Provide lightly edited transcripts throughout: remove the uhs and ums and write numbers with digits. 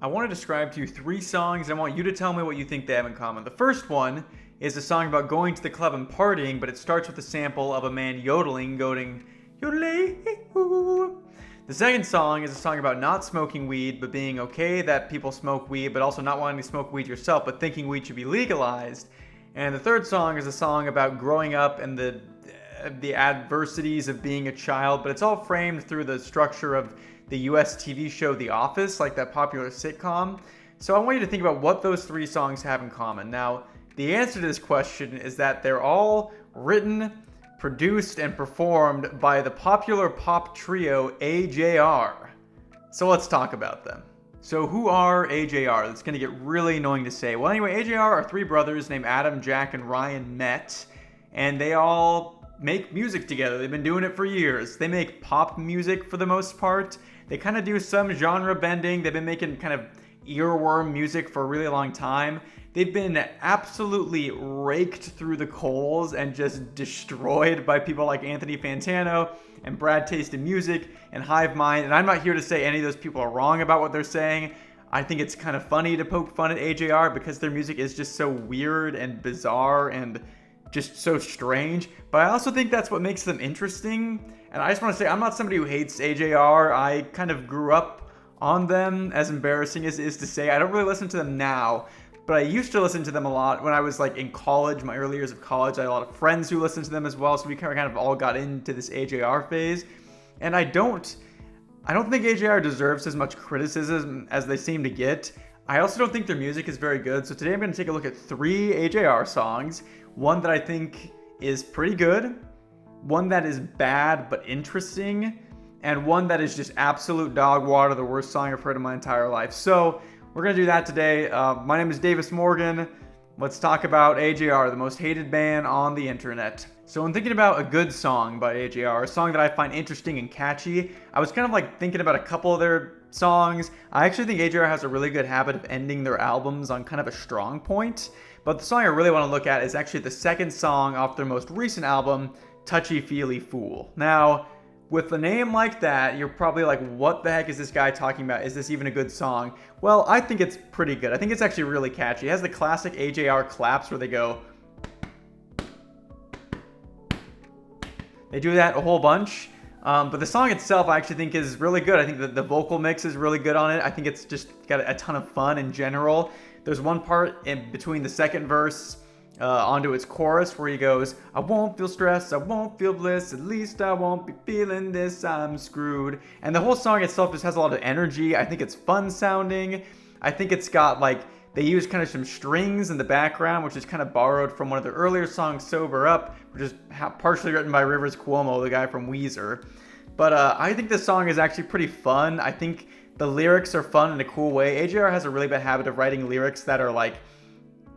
I want to describe to you three songs. I want you to tell me what you think they have in common. The first one is a song about going to the club and partying, but it starts with a sample of a man yodeling, yodelay. The second song is a song about not smoking weed, but being okay that people smoke weed, but also not wanting to smoke weed yourself, but thinking weed should be legalized. And the third song is a song about growing up and the adversities of being a child, but it's all framed through the structure of the US TV show The Office, like that popular sitcom. So I want you to think about what those three songs have in common. Now, the answer to this question is that they're all written, produced, and performed by the popular pop trio AJR. So let's talk about them. So who are AJR? That's going to get really annoying to say. Well, anyway, AJR are three brothers named Adam, Jack, and Ryan met, and they all make music together. They've been doing it for years. They make pop music for the most part. They kind of do some genre bending. They've been making kind of earworm music for a really long time. They've been absolutely raked through the coals and just destroyed by people like Anthony Fantano and Brad Taste in Music and Hive Mind. And I'm not here to say any of those people are wrong about what they're saying. I think it's kind of funny to poke fun at AJR because their music is just so weird and bizarre and just so strange. But I also think that's what makes them interesting. And I just want to say, I'm not somebody who hates AJR. I kind of grew up on them, as embarrassing as it is to say. I don't really listen to them now, but I used to listen to them a lot when I was like in college, my early years of college. I had a lot of friends who listened to them as well, so we kind of all got into this AJR phase. And I don't think AJR deserves as much criticism as they seem to get. I also don't think their music is very good. So today I'm going to take a look at three AJR songs. One that I think is pretty good, one that is bad but interesting, and one that is just absolute dog water, the worst song I've heard in my entire life. So we're going to do that today. My name is Davis Morgan. Let's talk about AJR, the most hated band on the internet. So when thinking about a good song by AJR, a song that I find interesting and catchy, I was kind of like thinking about a couple of their songs. I actually think AJR has a really good habit of ending their albums on kind of a strong point. But the song I really want to look at is actually the second song off their most recent album, Touchy Feely Fool. Now, with a name like that, you're probably like, what the heck is this guy talking about? Is this even a good song? Well, I think it's pretty good. I think it's actually really catchy. It has the classic AJR claps where they go. They do that a whole bunch. But the song itself I actually think is really good. I think that the vocal mix is really good on it. I think it's just got a ton of fun in general. There's one part in between the second verse onto its chorus where he goes, I won't feel stress, I won't feel bliss, at least I won't be feeling this, I'm screwed. And the whole song itself just has a lot of energy. I think it's fun sounding. I think it's got like, they use kind of some strings in the background, which is kind of borrowed from one of their earlier songs, Sober Up, which is partially written by Rivers Cuomo, the guy from Weezer. But I think this song is actually pretty fun. I think the lyrics are fun in a cool way. AJR has a really bad habit of writing lyrics that are like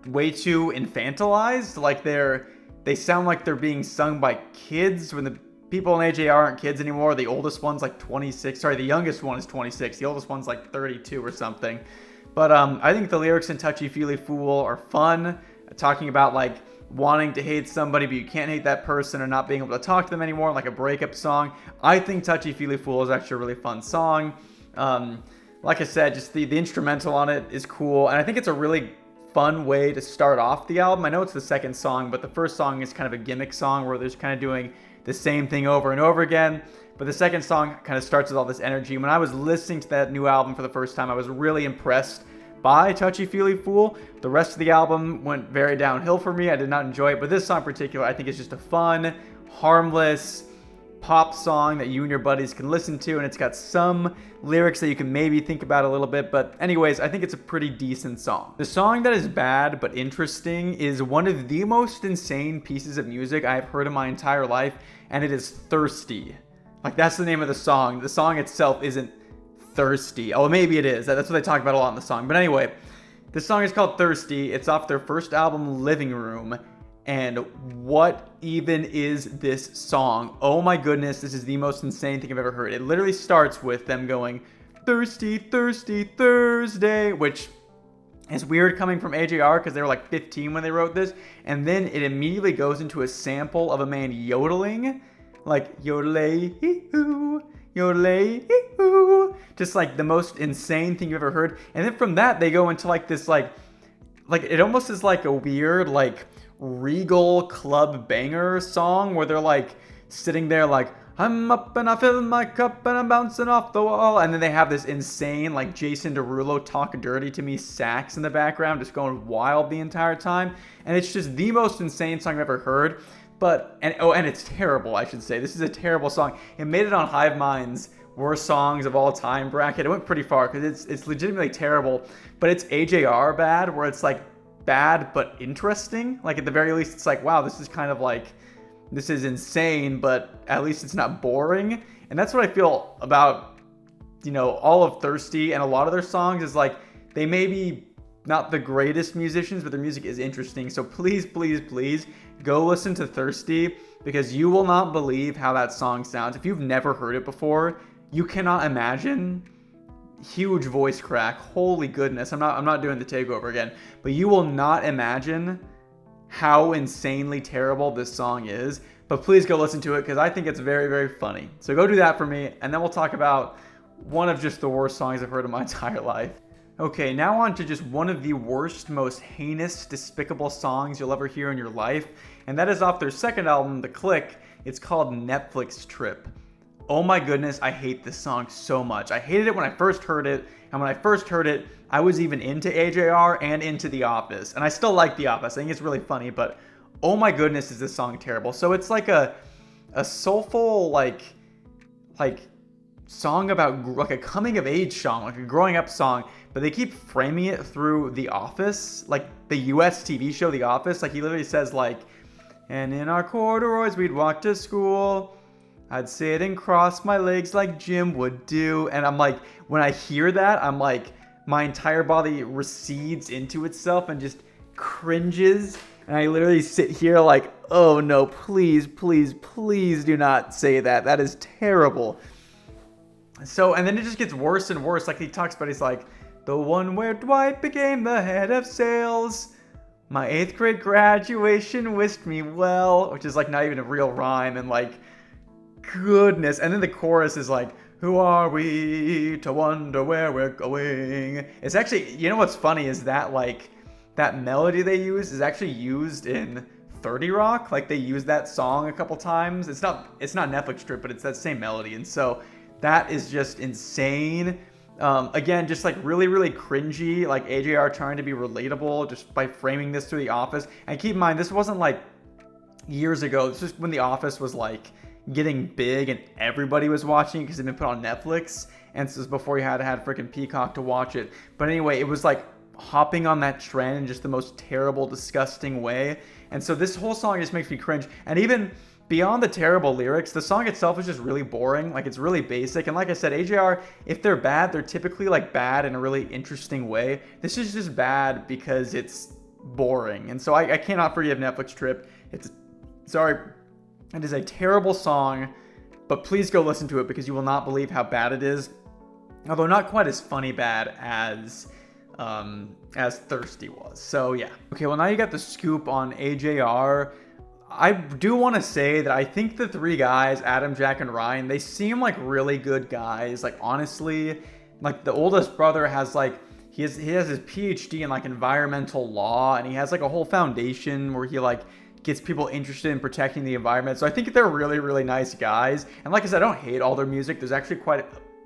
way too infantilized. Like they sound like they're being sung by kids when the people in AJR aren't kids anymore. The oldest one's like 26. Sorry, the youngest one is 26. The oldest one's like 32 or something. But I think the lyrics in Touchy Feely Fool are fun, talking about like wanting to hate somebody, but you can't hate that person, or not being able to talk to them anymore, like a breakup song. I think Touchy Feely Fool is actually a really fun song. Like I said, just the instrumental on it is cool, and I think it's a really fun way to start off the album. I know it's the second song, but the first song is kind of a gimmick song where they're just kind of doing the same thing over and over again. But the second song kind of starts with all this energy. When I was listening to that new album for the first time, I was really impressed by Touchy Feely Fool. The rest of the album went very downhill for me. I did not enjoy it, but this song in particular, I think is just a fun, harmless pop song that you and your buddies can listen to, and it's got some lyrics that you can maybe think about a little bit, but anyways, I think it's a pretty decent song. The song that is bad but interesting is one of the most insane pieces of music I've heard in my entire life, and it is Thirsty. Like, that's the name of the song. The song itself isn't thirsty. Oh, maybe it is. That's what they talk about a lot in the song. But anyway, the song is called Thirsty. It's off their first album, Living Room. And what even is this song? Oh my goodness, this is the most insane thing I've ever heard. It literally starts with them going, thirsty, thirsty, Thursday, which is weird coming from AJR because they were like 15 when they wrote this. And then it immediately goes into a sample of a man yodeling, like yodelay, hee-hoo, yodelay, just like the most insane thing you've ever heard. And then from that, they go into like this, like it almost is like a weird, like regal club banger song where they're like sitting there like, I'm up and I fill my cup and I'm bouncing off the wall. And then they have this insane, like Jason Derulo talk dirty to me sax in the background, just going wild the entire time. And it's just the most insane song I've ever heard. And it's terrible, I should say. This is a terrible song. It made it on Hive Mind's worst songs of all time bracket. It went pretty far because it's legitimately terrible. But it's AJR bad, where it's like bad but interesting. Like at the very least, it's like, wow, this is kind of like, this is insane, but at least it's not boring. And that's what I feel about, all of Thirsty and a lot of their songs is like, they may be not the greatest musicians, but their music is interesting. So please, please, please go listen to Thirsty, because you will not believe how that song sounds. If you've never heard it before, you cannot imagine. Huge voice crack. Holy goodness. I'm not doing the takeover again, but you will not imagine how insanely terrible this song is. But please go listen to it, because I think it's very, very funny. So go do that for me, and then we'll talk about one of just the worst songs I've heard in my entire life. Okay, now on to just one of the worst, most heinous, despicable songs you'll ever hear in your life, and that is off their second album, The Click. It's called Netflix Trip. Oh my goodness, I hate this song so much. I hated it when I first heard it, and when I first heard it, I was even into AJR and into The Office, and I still like The Office. I think it's really funny, but oh my goodness, is this song terrible. So it's like a soulful, like song about like a coming of age song, like a growing up song, but they keep framing it through The Office, like the US TV show The Office. Like he literally says like, and in our corduroys we'd walk to school, I'd sit and cross my legs like Jim would do. And I'm like, when I hear that, I'm like, my entire body recedes into itself and just cringes. And I literally sit here like, oh no, please, please, please do not say that. That is terrible. So, and then it just gets worse and worse. Like he talks about, he's like, the one where Dwight became the head of sales. My 8th grade graduation wished me well, which is like not even a real rhyme. And like, goodness. And then the chorus is like, who are we to wonder where we're going? It's actually, what's funny is that like, that melody they use is actually used in 30 Rock. Like they use that song a couple times. It's not Netflix Trip, but it's that same melody. And so that is just insane. Again, just like really, really cringy, like AJR trying to be relatable just by framing this through The Office. And keep in mind, this wasn't like years ago. This was when The Office was like getting big and everybody was watching because it'd been put on Netflix. And this was before you had to have freaking Peacock to watch it. But anyway, it was like hopping on that trend in just the most terrible, disgusting way. And so this whole song just makes me cringe. And even beyond the terrible lyrics, the song itself is just really boring. Like it's really basic. And like I said, AJR, if they're bad, they're typically like bad in a really interesting way. This is just bad because it's boring. And so I cannot forgive Netflix Trip. It is a terrible song, but please go listen to it because you will not believe how bad it is. Although not quite as funny bad as Thirsty was. So yeah. Okay, well now you got the scoop on AJR. I do want to say that I think the three guys, Adam, Jack, and Ryan, they seem like really good guys. Like honestly, like the oldest brother has like, he has his PhD in like environmental law, and he has like a whole foundation where he like gets people interested in protecting the environment. So I think they're really, really nice guys. And like I said, I don't hate all their music. There's actually quite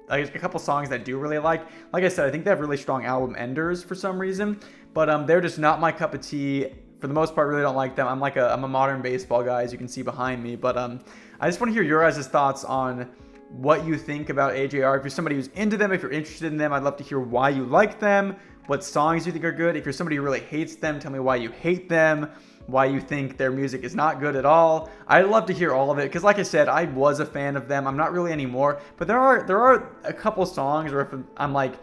a couple songs that I do really like. Like I said, I think they have really strong album enders for some reason, but they're just not my cup of tea. For the most part, really don't like them. I'm a modern baseball guy, as you can see behind me. But I just want to hear your guys' thoughts on what you think about AJR. If you're somebody who's into them, if you're interested in them, I'd love to hear why you like them, what songs you think are good. If you're somebody who really hates them, tell me why you hate them, why you think their music is not good at all. I'd love to hear all of it, because like I said, I was a fan of them. I'm not really anymore, but there are a couple songs where if I'm like,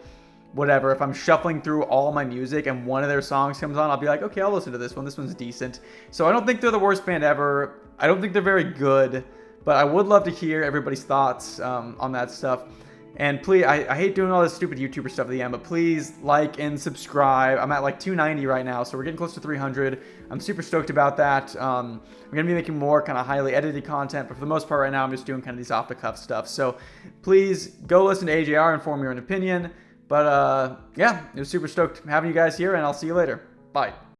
whatever, if I'm shuffling through all my music and one of their songs comes on, I'll be like, okay, I'll listen to this one. This one's decent. So I don't think they're the worst band ever. I don't think they're very good, but I would love to hear everybody's thoughts on that stuff. And please, I hate doing all this stupid YouTuber stuff at the end, but please like and subscribe. I'm at like 290 right now, so we're getting close to 300. I'm super stoked about that. I'm going to be making more kind of highly edited content, but for the most part right now, I'm just doing kind of these off-the-cuff stuff. So please go listen to AJR and form your own opinion. But yeah, it was super stoked having you guys here, and I'll see you later. Bye.